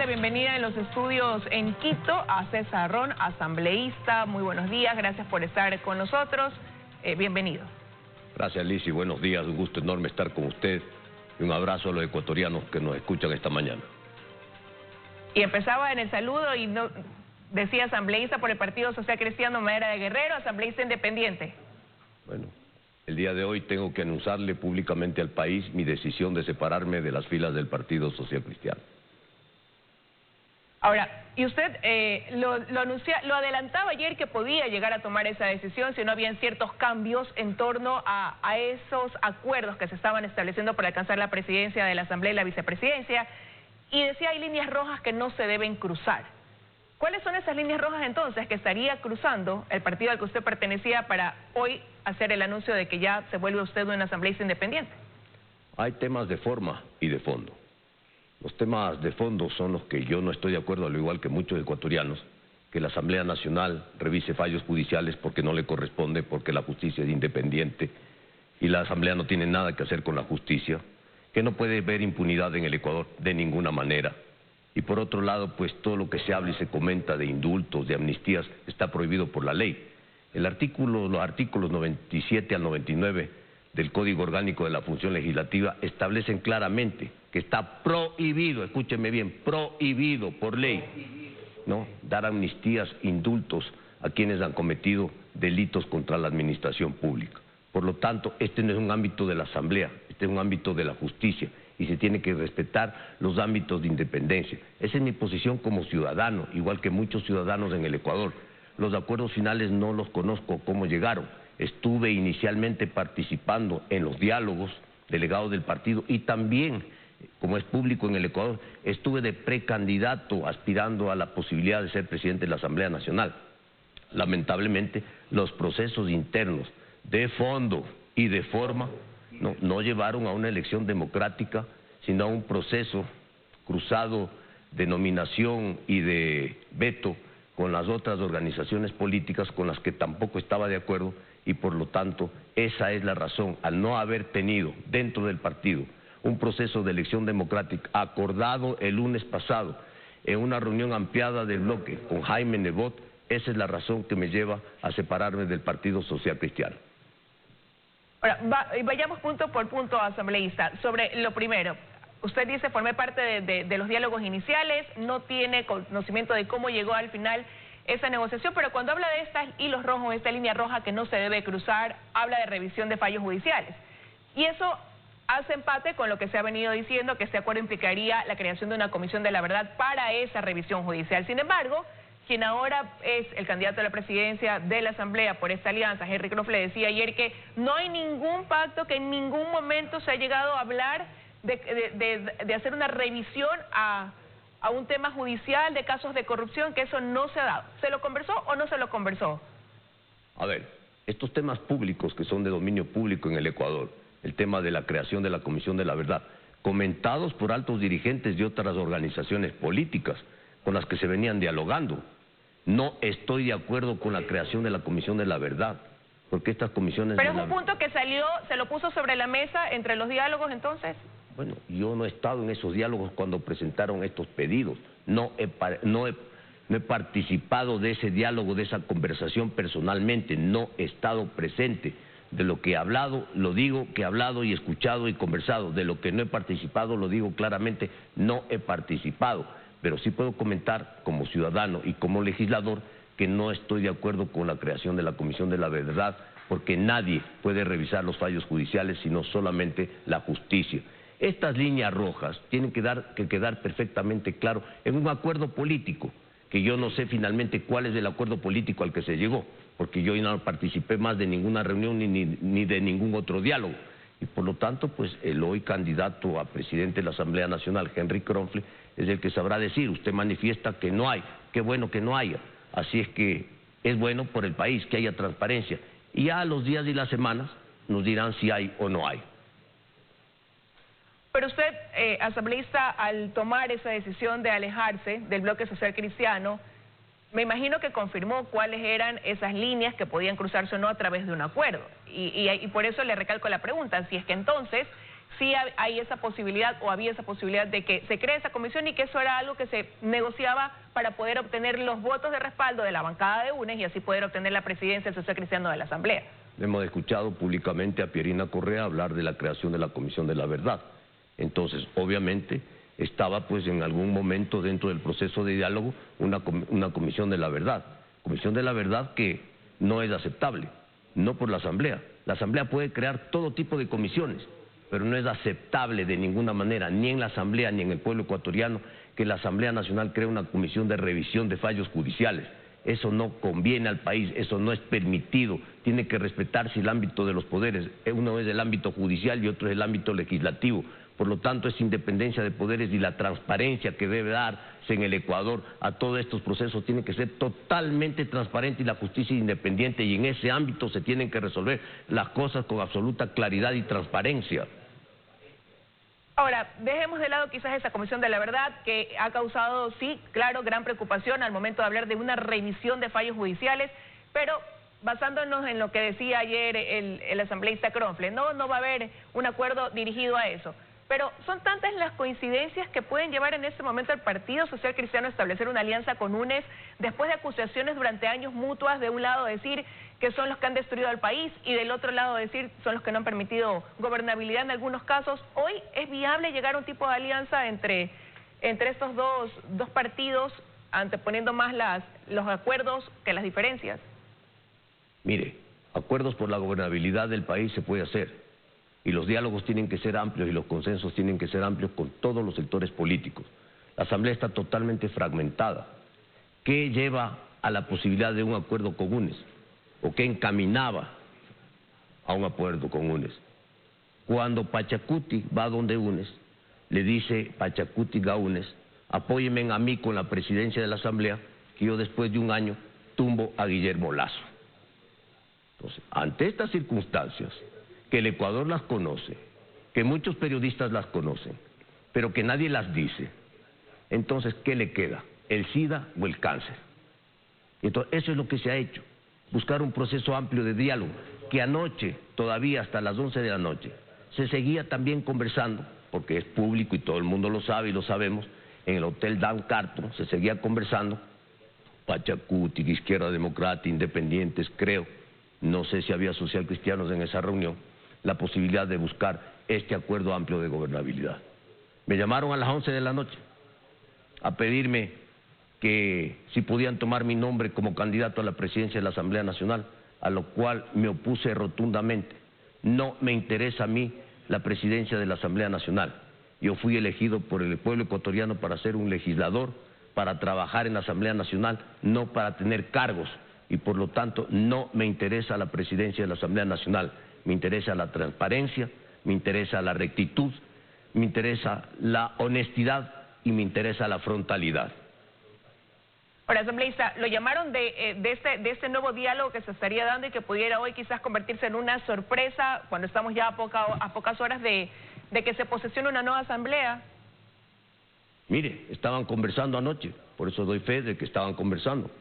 bienvenida en los estudios en Quito a César Ron, asambleísta. Muy buenos días, gracias por estar con nosotros. Bienvenido. Gracias, Liz, y buenos días. Un gusto enorme estar con usted. Y un abrazo a los ecuatorianos que nos escuchan esta mañana. Y empezaba en el saludo y no, decía asambleísta por el Partido Social Cristiano Madera de Guerrero, asambleísta independiente. Bueno, el día de hoy tengo que anunciarle públicamente al país mi decisión de separarme de las filas del Partido Social Cristiano. Ahora, y usted lo adelantaba ayer que podía llegar a tomar esa decisión si no habían ciertos cambios en torno a esos acuerdos que se estaban estableciendo para alcanzar la presidencia de la Asamblea y la vicepresidencia, y decía hay líneas rojas que no se deben cruzar. ¿Cuáles son esas líneas rojas entonces que estaría cruzando el partido al que usted pertenecía para hoy hacer el anuncio de que ya se vuelve usted un asambleísta independiente? Hay temas de forma y de fondo. Los temas de fondo son los que yo no estoy de acuerdo, al igual que muchos ecuatorianos, que la Asamblea Nacional revise fallos judiciales porque no le corresponde, porque la justicia es independiente y la Asamblea no tiene nada que hacer con la justicia, que no puede haber impunidad en el Ecuador de ninguna manera. Y por otro lado, pues todo lo que se habla y se comenta de indultos, de amnistías, está prohibido por la ley. Los artículos 97 al 99 del Código Orgánico de la Función Legislativa establecen claramente que está prohibido, escúcheme bien, prohibido por ley, ¿no?, dar amnistías, indultos a quienes han cometido delitos contra la administración pública. Por lo tanto, este no es un ámbito de la Asamblea, este es un ámbito de la justicia y se tiene que respetar los ámbitos de independencia. Esa es mi posición como ciudadano, igual que muchos ciudadanos en el Ecuador. Los acuerdos finales no los conozco cómo llegaron. Estuve inicialmente participando en los diálogos, delegado del partido, y también, como es público en el Ecuador, estuve de precandidato aspirando a la posibilidad de ser presidente de la Asamblea Nacional. Lamentablemente, los procesos internos de fondo y de forma no llevaron a una elección democrática, sino a un proceso cruzado de nominación y de veto con las otras organizaciones políticas con las que tampoco estaba de acuerdo, y por lo tanto esa es la razón, al no haber tenido dentro del partido un proceso de elección democrática acordado el lunes pasado en una reunión ampliada del bloque con Jaime Nebot, esa es la razón que me lleva a separarme del Partido Social Cristiano. Ahora, vayamos punto por punto, asambleísta. Sobre lo primero, usted dice formé parte de los diálogos iniciales, no tiene conocimiento de cómo llegó al final esa negociación, pero cuando habla de estos hilos rojos, esta línea roja que no se debe cruzar, habla de revisión de fallos judiciales. Y eso hace empate con lo que se ha venido diciendo, que este acuerdo implicaría la creación de una comisión de la verdad para esa revisión judicial. Sin embargo, quien ahora es el candidato a la presidencia de la Asamblea por esta alianza, Henry Croft, decía ayer que no hay ningún pacto, que en ningún momento se ha llegado a hablar de hacer una revisión a un tema judicial de casos de corrupción, que eso no se ha dado. ¿Se lo conversó o no se lo conversó? A ver, estos temas públicos que son de dominio público en el Ecuador, el tema de la creación de la Comisión de la Verdad, comentados por altos dirigentes de otras organizaciones políticas con las que se venían dialogando. No estoy de acuerdo con la creación de la Comisión de la Verdad, porque estas comisiones... Pero es un punto que salió, se lo puso sobre la mesa entre los diálogos entonces. Bueno, yo no he estado en esos diálogos cuando presentaron estos pedidos, no he participado de ese diálogo, de esa conversación personalmente, no he estado presente. De lo que he hablado, lo digo que he hablado y escuchado y conversado. De lo que no he participado, lo digo claramente, no he participado. Pero sí puedo comentar como ciudadano y como legislador que no estoy de acuerdo con la creación de la Comisión de la Verdad, porque nadie puede revisar los fallos judiciales sino solamente la justicia. Estas líneas rojas tienen que quedar perfectamente claro en un acuerdo político, que yo no sé finalmente cuál es el acuerdo político al que se llegó, porque yo no participé más de ninguna reunión ni de ningún otro diálogo. Y por lo tanto, pues el hoy candidato a presidente de la Asamblea Nacional, Henry Croft, es el que sabrá decir. Usted manifiesta que no hay, qué bueno que no haya. Así es que es bueno por el país que haya transparencia. Y ya a los días y las semanas nos dirán si hay o no hay. Pero usted, asambleísta, al tomar esa decisión de alejarse del bloque social cristiano, me imagino que confirmó cuáles eran esas líneas que podían cruzarse o no a través de un acuerdo. Y por eso le recalco la pregunta, si es que entonces sí hay esa posibilidad o había esa posibilidad de que se cree esa comisión y que eso era algo que se negociaba para poder obtener los votos de respaldo de la bancada de UNES y así poder obtener la presidencia del Social Cristiano de la Asamblea. Hemos escuchado públicamente a Pierina Correa hablar de la creación de la Comisión de la Verdad. Entonces, obviamente, estaba pues en algún momento dentro del proceso de diálogo una Comisión de la Verdad. Comisión de la Verdad que no es aceptable, no por la Asamblea. La Asamblea puede crear todo tipo de comisiones, pero no es aceptable de ninguna manera, ni en la Asamblea ni en el pueblo ecuatoriano, que la Asamblea Nacional cree una comisión de revisión de fallos judiciales. Eso no conviene al país, eso no es permitido, tiene que respetarse el ámbito de los poderes. Uno es el ámbito judicial y otro es el ámbito legislativo. Por lo tanto, esa independencia de poderes y la transparencia que debe darse en el Ecuador a todos estos procesos tiene que ser totalmente transparente y la justicia independiente, y en ese ámbito se tienen que resolver las cosas con absoluta claridad y transparencia. Ahora, dejemos de lado quizás esa Comisión de la Verdad que ha causado, sí, claro, gran preocupación al momento de hablar de una revisión de fallos judiciales, pero basándonos en lo que decía ayer el asambleísta Kronfle, no va a haber un acuerdo dirigido a eso. Pero son tantas las coincidencias que pueden llevar en este momento al Partido Social Cristiano a establecer una alianza con UNES después de acusaciones durante años mutuas, de un lado decir que son los que han destruido al país y del otro lado decir son los que no han permitido gobernabilidad en algunos casos. Hoy es viable llegar a un tipo de alianza entre estos dos partidos, anteponiendo más los acuerdos que las diferencias. Mire, acuerdos por la gobernabilidad del país se puede hacer. Y los diálogos tienen que ser amplios y los consensos tienen que ser amplios con todos los sectores políticos. La Asamblea está totalmente fragmentada. ¿Qué lleva a la posibilidad de un acuerdo con UNES? ¿O qué encaminaba a un acuerdo con UNES? Cuando Pachacuti va donde UNES, le dice Pachacuti a UNES, apóyenme a mí con la presidencia de la Asamblea, que yo después de un año tumbo a Guillermo Lasso. Entonces, ante estas circunstancias, que el Ecuador las conoce, que muchos periodistas las conocen, pero que nadie las dice, entonces, ¿qué le queda? ¿El SIDA o el cáncer? Entonces, eso es lo que se ha hecho, buscar un proceso amplio de diálogo, que anoche, todavía hasta las 11 de la noche, se seguía también conversando, porque es público y todo el mundo lo sabe y lo sabemos, en el Hotel Dan Carton se seguía conversando, Pachacuti, Izquierda Democrática, Independientes, creo, no sé si había social cristianos en esa reunión, la posibilidad de buscar este acuerdo amplio de gobernabilidad. Me llamaron a las 11 de la noche a pedirme que si podían tomar mi nombre como candidato a la presidencia de la Asamblea Nacional, a lo cual me opuse rotundamente. No me interesa a mí la presidencia de la Asamblea Nacional. Yo fui elegido por el pueblo ecuatoriano para ser un legislador, para trabajar en la Asamblea Nacional, no para tener cargos, y por lo tanto no me interesa la presidencia de la Asamblea Nacional. Me interesa la transparencia, me interesa la rectitud, me interesa la honestidad y me interesa la frontalidad. Ahora, asambleísta, lo llamaron de este nuevo diálogo que se estaría dando y que pudiera hoy quizás convertirse en una sorpresa cuando estamos ya a pocas horas de que se posesione una nueva asamblea. Mire, estaban conversando anoche, por eso doy fe de que estaban conversando.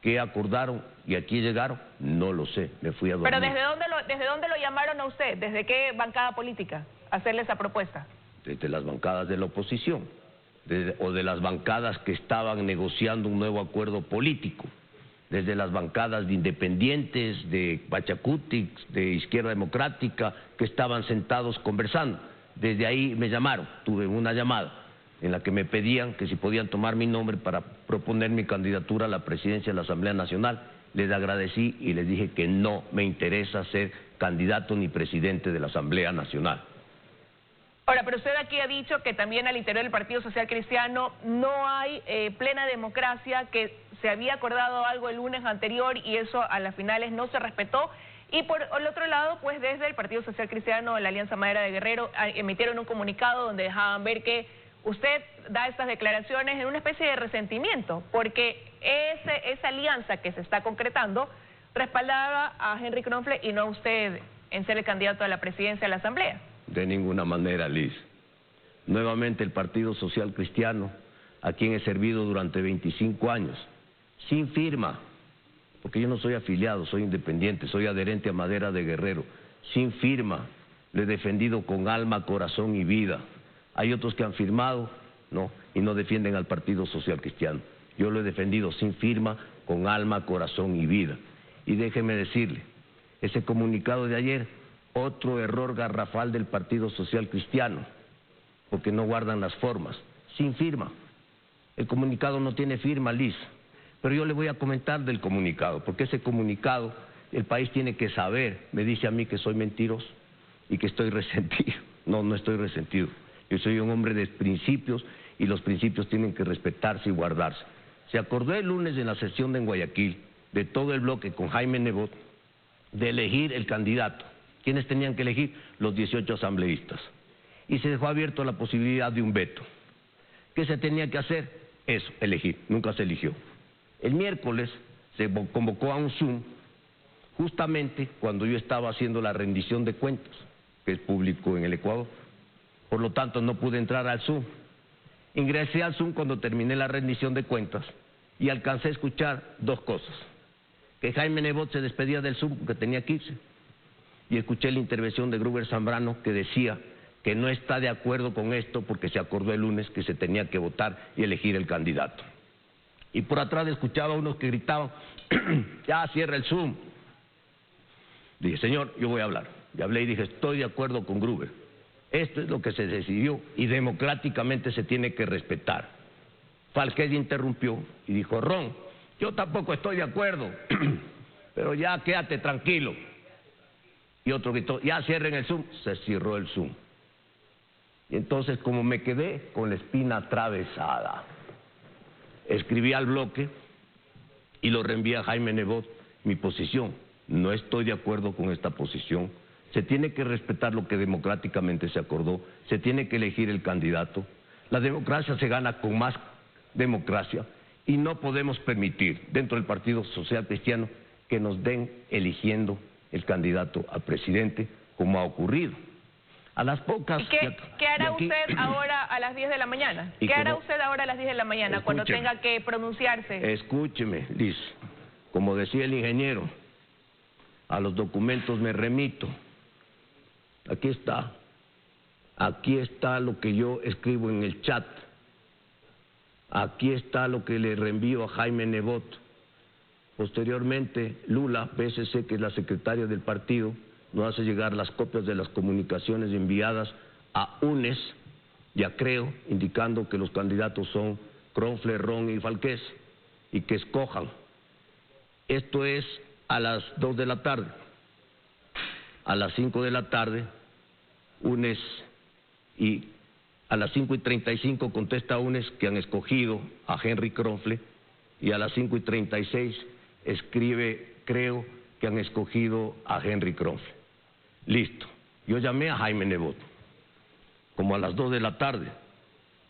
¿Qué acordaron y aquí llegaron? No lo sé, me fui a dormir. ¿Pero desde dónde lo llamaron a usted? ¿Desde qué bancada política a hacerle esa propuesta? Desde las bancadas de la oposición, o de las bancadas que estaban negociando un nuevo acuerdo político, desde las bancadas de Independientes, de Pachacuti, de Izquierda Democrática, que estaban sentados conversando. Desde ahí me llamaron, tuve una llamada en la que me pedían que si podían tomar mi nombre para proponer mi candidatura a la presidencia de la Asamblea Nacional. Les agradecí y les dije que no me interesa ser candidato ni presidente de la Asamblea Nacional. Ahora, pero usted aquí ha dicho que también al interior del Partido Social Cristiano no hay plena democracia, que se había acordado algo el lunes anterior y eso a las finales no se respetó. Y por el otro lado, pues desde el Partido Social Cristiano, la Alianza Madera de Guerrero, emitieron un comunicado donde dejaban ver que usted da estas declaraciones en una especie de resentimiento, porque esa alianza que se está concretando respaldaba a Henry Kronfle y no a usted en ser el candidato a la presidencia de la Asamblea. De ninguna manera, Liz. Nuevamente el Partido Social Cristiano, a quien he servido durante 25 años, sin firma, porque yo no soy afiliado, soy independiente, soy adherente a Madera de Guerrero, sin firma, lo he defendido con alma, corazón y vida. Hay otros que han firmado, no, y no defienden al Partido Social Cristiano. Yo lo he defendido sin firma, con alma, corazón y vida. Y déjeme decirle, ese comunicado de ayer, otro error garrafal del Partido Social Cristiano, porque no guardan las formas, sin firma. El comunicado no tiene firma, Liz, pero yo le voy a comentar del comunicado, porque ese comunicado el país tiene que saber. Me dice a mí que soy mentiroso y que estoy resentido. No, no estoy resentido. Yo soy un hombre de principios y los principios tienen que respetarse y guardarse. Se acordó el lunes en la sesión de Guayaquil, de todo el bloque con Jaime Nebot, de elegir el candidato. ¿Quiénes tenían que elegir? Los 18 asambleístas. Y se dejó abierto la posibilidad de un veto. ¿Qué se tenía que hacer? Eso, elegir. Nunca se eligió. El miércoles se convocó a un Zoom, justamente cuando yo estaba haciendo la rendición de cuentas, que es público en el Ecuador. Por lo tanto, no pude entrar al Zoom. Ingresé al Zoom cuando terminé la rendición de cuentas y alcancé a escuchar dos cosas. Que Jaime Nebot se despedía del Zoom porque tenía que irse. Y escuché la intervención de Gruber Zambrano que decía que no está de acuerdo con esto porque se acordó el lunes que se tenía que votar y elegir el candidato. Y por atrás escuchaba a unos que gritaban, ya cierra el Zoom. Dije, señor, yo voy a hablar. Y hablé y dije, estoy de acuerdo con Gruber. Esto es lo que se decidió y democráticamente se tiene que respetar. Falqués interrumpió y dijo, Ron, yo tampoco estoy de acuerdo, pero ya quédate tranquilo. Y otro gritó, ya cierren el Zoom. Se cerró el Zoom. Y entonces, como me quedé con la espina atravesada, escribí al bloque y lo reenvié a Jaime Nebot mi posición. No estoy de acuerdo con esta posición. Se tiene que respetar lo que democráticamente se acordó. Se tiene que elegir el candidato. La democracia se gana con más democracia y no podemos permitir dentro del Partido Social Cristiano que nos den eligiendo el candidato a presidente como ha ocurrido. A las pocas... ¿Y qué hará usted ahora a las 10 de la mañana? ¿Qué hará usted ahora a las 10 de la mañana cuando tenga que pronunciarse? Escúcheme, Liz, como decía el ingeniero, a los documentos me remito. Aquí está lo que yo escribo en el chat. Aquí está lo que le reenvío a Jaime Nebot. Posteriormente, Lula, PSC, que es la secretaria del partido, nos hace llegar las copias de las comunicaciones enviadas a UNES y a Creo, indicando que los candidatos son Cronfle, Ron y Falqués, y que escojan. Esto es a las 2 de la tarde. A las 5 de la tarde, UNES, y a las 5:35 contesta UNES que han escogido a Henry Cronfle, y a las 5:36 escribe Creo que han escogido a Henry Cronfle. Listo. Yo llamé a Jaime Nebot, como a las 2 de la tarde,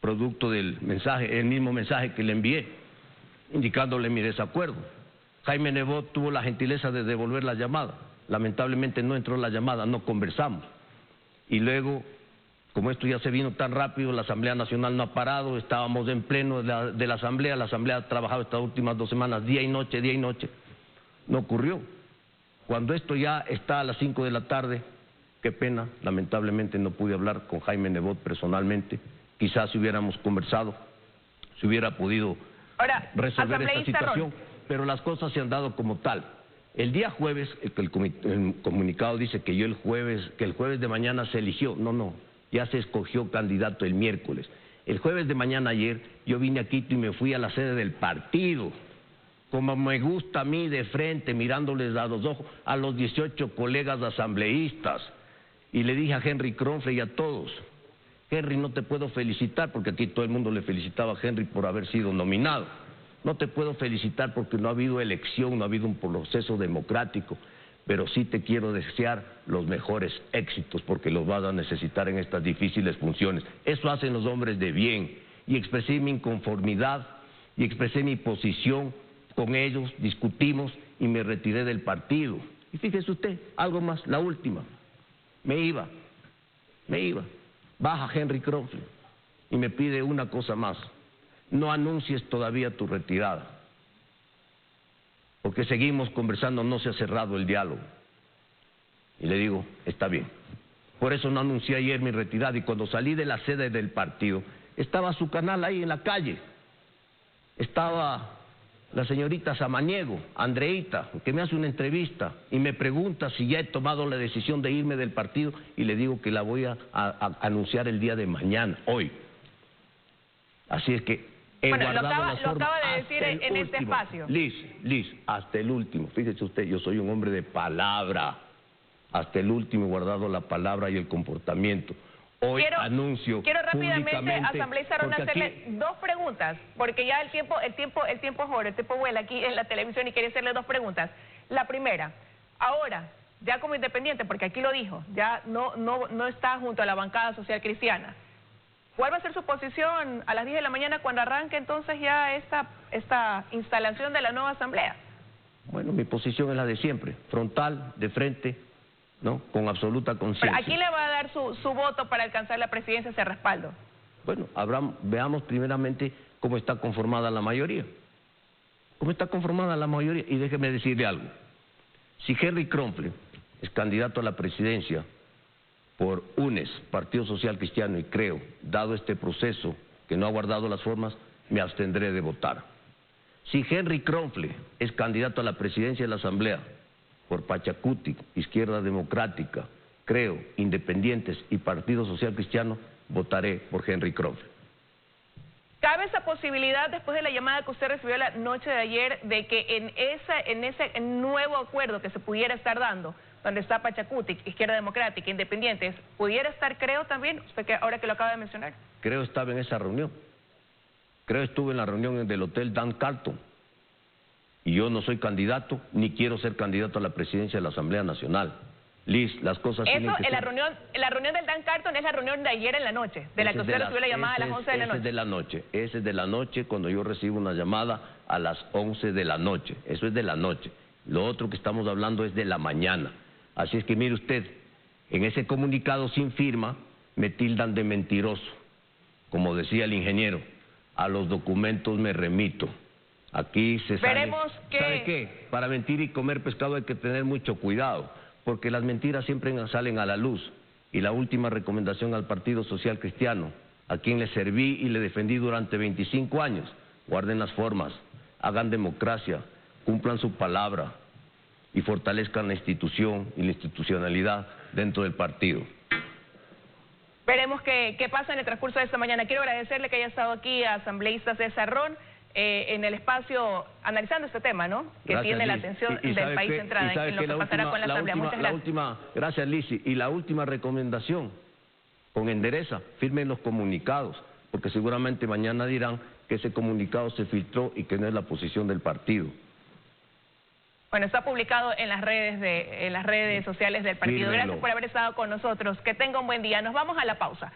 producto del mensaje, el mismo mensaje que le envié, indicándole mi desacuerdo. Jaime Nebot tuvo la gentileza de devolver la llamada. Lamentablemente no entró la llamada, no conversamos. Y luego, como esto ya se vino tan rápido, la Asamblea Nacional no ha parado, estábamos en pleno de la Asamblea ha trabajado estas últimas 2 semanas, día y noche, no ocurrió. Cuando esto ya está a las 5 de la tarde, qué pena, lamentablemente no pude hablar con Jaime Nebot personalmente. Quizás si hubiéramos conversado, se hubiera podido resolver esta situación, pero las cosas se han dado como tal. El día jueves, el comunicado dice que el jueves de mañana se eligió. No, ya se escogió candidato el miércoles. El jueves de mañana ayer yo vine a Quito y me fui a la sede del partido, como me gusta a mí, de frente, mirándoles a los ojos a los 18 colegas asambleístas, y le dije a Henry Cronfle y a todos, Henry, no te puedo felicitar, porque aquí todo el mundo le felicitaba a Henry por haber sido nominado. No te puedo felicitar porque no ha habido elección, no ha habido un proceso democrático, pero sí te quiero desear los mejores éxitos porque los vas a necesitar en estas difíciles funciones. Eso hacen los hombres de bien. Y expresé mi inconformidad y expresé mi posición con ellos, discutimos y me retiré del partido. Y fíjese usted, algo más, la última, me iba. Baja Henry Cronfle y me pide una cosa más: no anuncies todavía tu retirada, porque seguimos conversando, no se ha cerrado el diálogo. Y le digo, está bien. Por eso no anuncié ayer mi retirada, y cuando salí de la sede del partido, estaba su canal ahí en la calle. Estaba la señorita Samaniego, Andreita, que me hace una entrevista y me pregunta si ya he tomado la decisión de irme del partido, y le digo que la voy a anunciar el día de mañana, hoy. Así es que he guardado las formas. Lo acaba de decir en este espacio. Liz, hasta el último. Fíjese usted, yo soy un hombre de palabra. Hasta el último he guardado la palabra y el comportamiento. Hoy anuncio Quiero rápidamente, públicamente, asambleísta Ron, hacerle dos preguntas, porque ya el tiempo es oro, el tiempo vuela aquí en la televisión, y quería hacerle dos preguntas. La primera, ahora, ya como independiente, porque aquí lo dijo, ya no está junto a la bancada social cristiana, ¿cuál va a ser su posición a las 10 de la mañana cuando arranque entonces ya esta instalación de la nueva asamblea? Bueno, mi posición es la de siempre, frontal, de frente, ¿no? Con absoluta conciencia. ¿A quién le va a dar su voto para alcanzar la presidencia, ese respaldo? Bueno, veamos primeramente cómo está conformada la mayoría. ¿Cómo está conformada la mayoría? Y déjeme decirle algo. Si Henry Kronfle es candidato a la presidencia por UNES, Partido Social Cristiano, y creo, dado este proceso que no ha guardado las formas, me abstendré de votar. Si Henry Kronfle es candidato a la presidencia de la Asamblea por Pachacuti, Izquierda Democrática, creo, Independientes y Partido Social Cristiano, votaré por Henry Kronfle. ¿Cabe esa posibilidad, después de la llamada que usted recibió la noche de ayer, de que en ese nuevo acuerdo que se pudiera estar dando, donde está Pachacuti, Izquierda Democrática, Independientes, pudiera estar Creo también, usted ahora que lo acaba de mencionar? Creo estaba en esa reunión. Creo estuve en la reunión del Hotel Dan Carlton. Y yo no soy candidato, ni quiero ser candidato a la presidencia de la Asamblea Nacional. Liz, las cosas tienen que ser... La reunión del Dan Carlton es la reunión de ayer en la noche, de la que usted recibió la llamada a las 11 de la noche. Ese es de la noche, cuando yo recibo una llamada a las 11 de la noche. Eso es de la noche. Lo otro que estamos hablando es de la mañana. Así es que mire usted, en ese comunicado sin firma me tildan de mentiroso. Como decía el ingeniero, a los documentos me remito. Aquí se sabe... ¿Sabe qué? Para mentir y comer pescado hay que tener mucho cuidado, porque las mentiras siempre salen a la luz. Y la última recomendación al Partido Social Cristiano, a quien le serví y le defendí durante 25 años, guarden las formas, hagan democracia, cumplan su palabra y fortalezcan la institución y la institucionalidad dentro del partido. Veremos qué pasa en el transcurso de esta mañana. Quiero agradecerle que haya estado aquí a asambleísta César Ron en el espacio analizando este tema, ¿no? Que gracias, tiene Liz. La atención del país centrada en lo que pasará con la asamblea. Muchas gracias. Gracias, Liz. Y la última recomendación, con endereza, firmen los comunicados, porque seguramente mañana dirán que ese comunicado se filtró y que no es la posición del partido. Bueno, está publicado en las redes sociales del partido. Fírmenlo. Gracias por haber estado con nosotros. Que tenga un buen día. Nos vamos a la pausa.